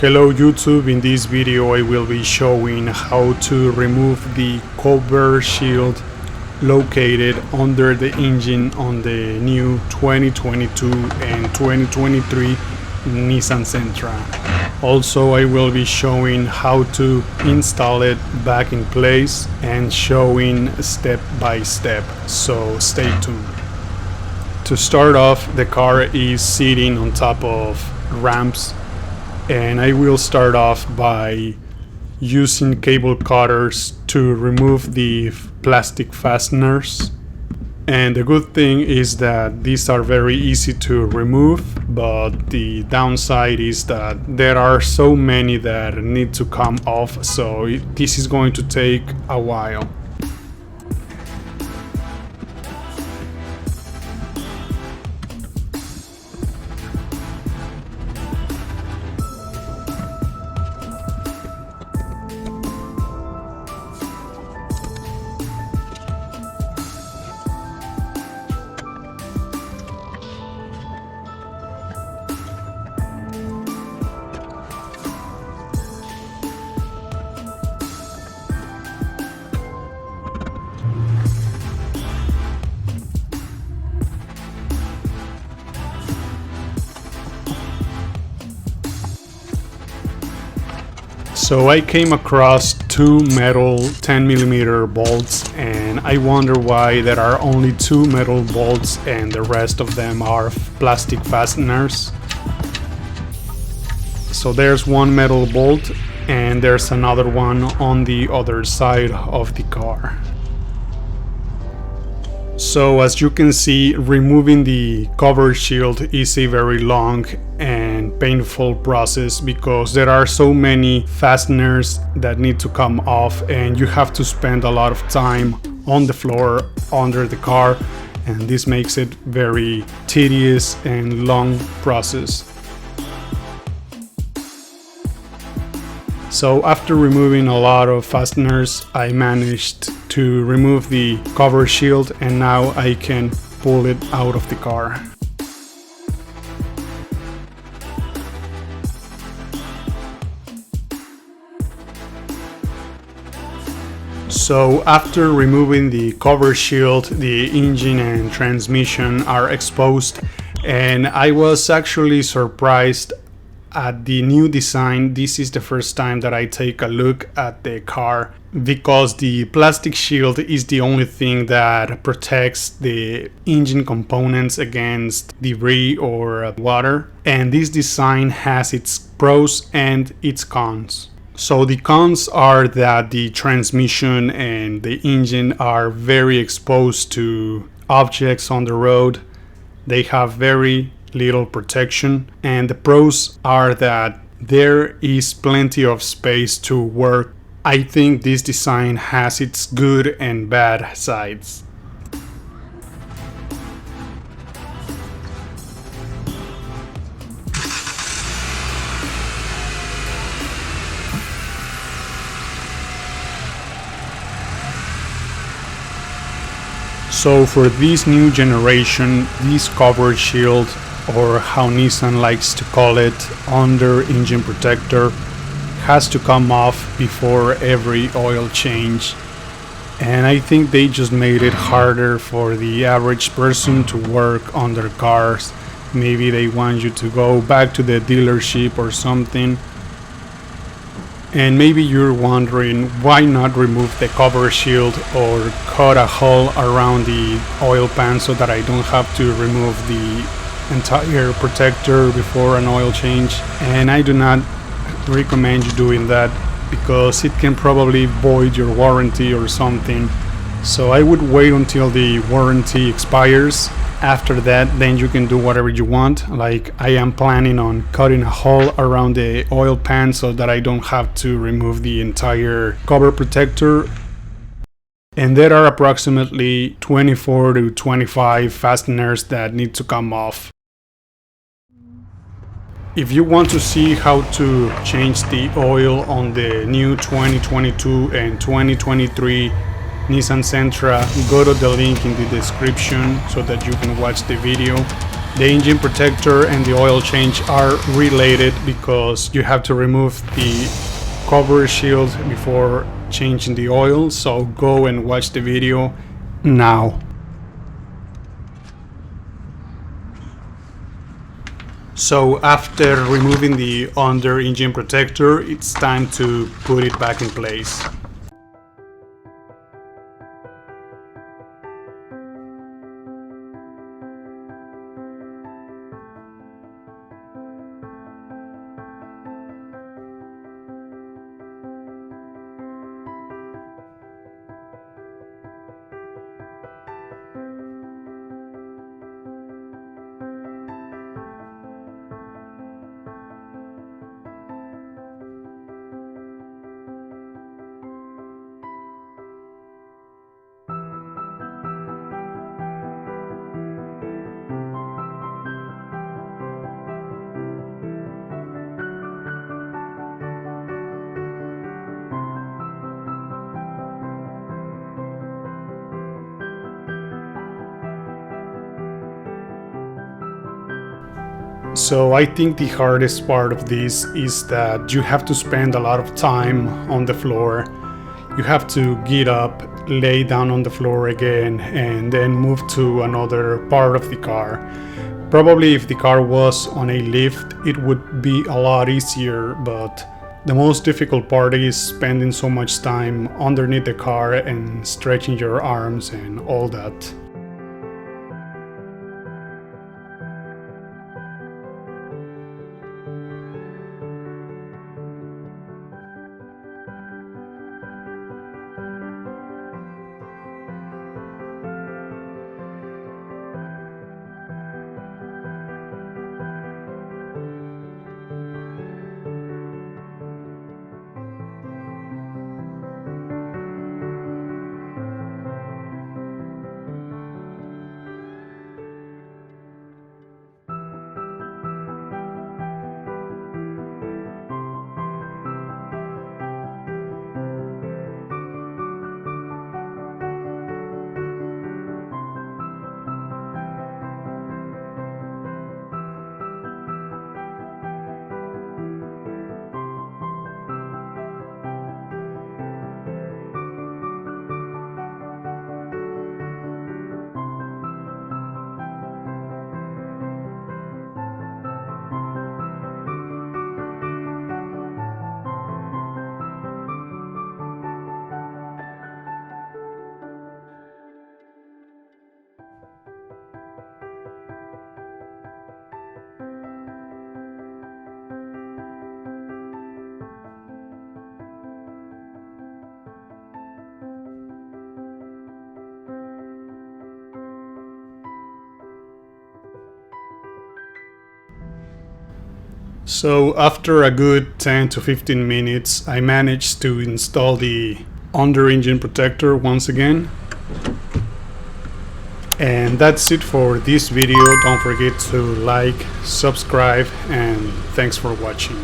Hello YouTube, in this video I will be showing how to remove the cover shield located under the engine on the new 2022 and 2023 Nissan Sentra. Also I will be showing how to install it back in place and showing step by step, so stay tuned. To start off, the car is sitting on top of ramps, and I will start off by using cable cutters to remove the plastic fasteners. And the good thing is that these are very easy to remove, but the downside is that there are so many that need to come off, so this is going to take a while. So I came across two metal 10mm bolts, and I wonder why there are only two metal bolts and the rest of them are plastic fasteners. So there's one metal bolt and there's another one on the other side of the car. So as you can see, removing the cover shield is a very long and painful process because there are so many fasteners that need to come off, and you have to spend a lot of time on the floor under the car, and this makes it very tedious and long process. So after removing a lot of fasteners, I managed to remove the cover shield, and now I can pull it out of the car. So after removing the cover shield, the engine and transmission are exposed, and I was actually surprised at the new design. This is the first time that I take a look at the car, because the plastic shield is the only thing that protects the engine components against debris or water, and this design has its pros and its cons. So the cons are that the transmission and the engine are very exposed to objects on the road. They have very little protection, and the pros are that there is plenty of space to work. I think this design has its good and bad sides. So for this new generation, this cover shield, or how Nissan likes to call it, under engine protector, has to come off before every oil change. And I think they just made it harder for the average person to work on their cars. Maybe they want you to go back to the dealership or something. And maybe you're wondering, why not remove the cover shield or cut a hole around the oil pan so that I don't have to remove the entire protector before an oil change? And I do not recommend you doing that, because it can probably void your warranty or something. So I would wait until the warranty expires. After that, then you can do whatever you want. Like, I am planning on cutting a hole around the oil pan so that I don't have to remove the entire cover protector. And there are approximately 24 to 25 fasteners that need to come off. If you want to see how to change the oil on the new 2022 and 2023 Nissan Sentra, go to the link in the description so that you can watch the video. The engine protector and the oil change are related because you have to remove the cover shield before changing the oil, so go and watch the video now. So after removing the under engine protector, it's time to put it back in place. So I think the hardest part of this is that you have to spend a lot of time on the floor. You have to get up, lay down on the floor again, and then move to another part of the car. Probably if the car was on a lift, it would be a lot easier, but the most difficult part is spending so much time underneath the car and stretching your arms and all that. So after a good 10 to 15 minutes, I managed to install the under engine protector once again. And that's it for this video. Don't forget to like, subscribe, and thanks for watching.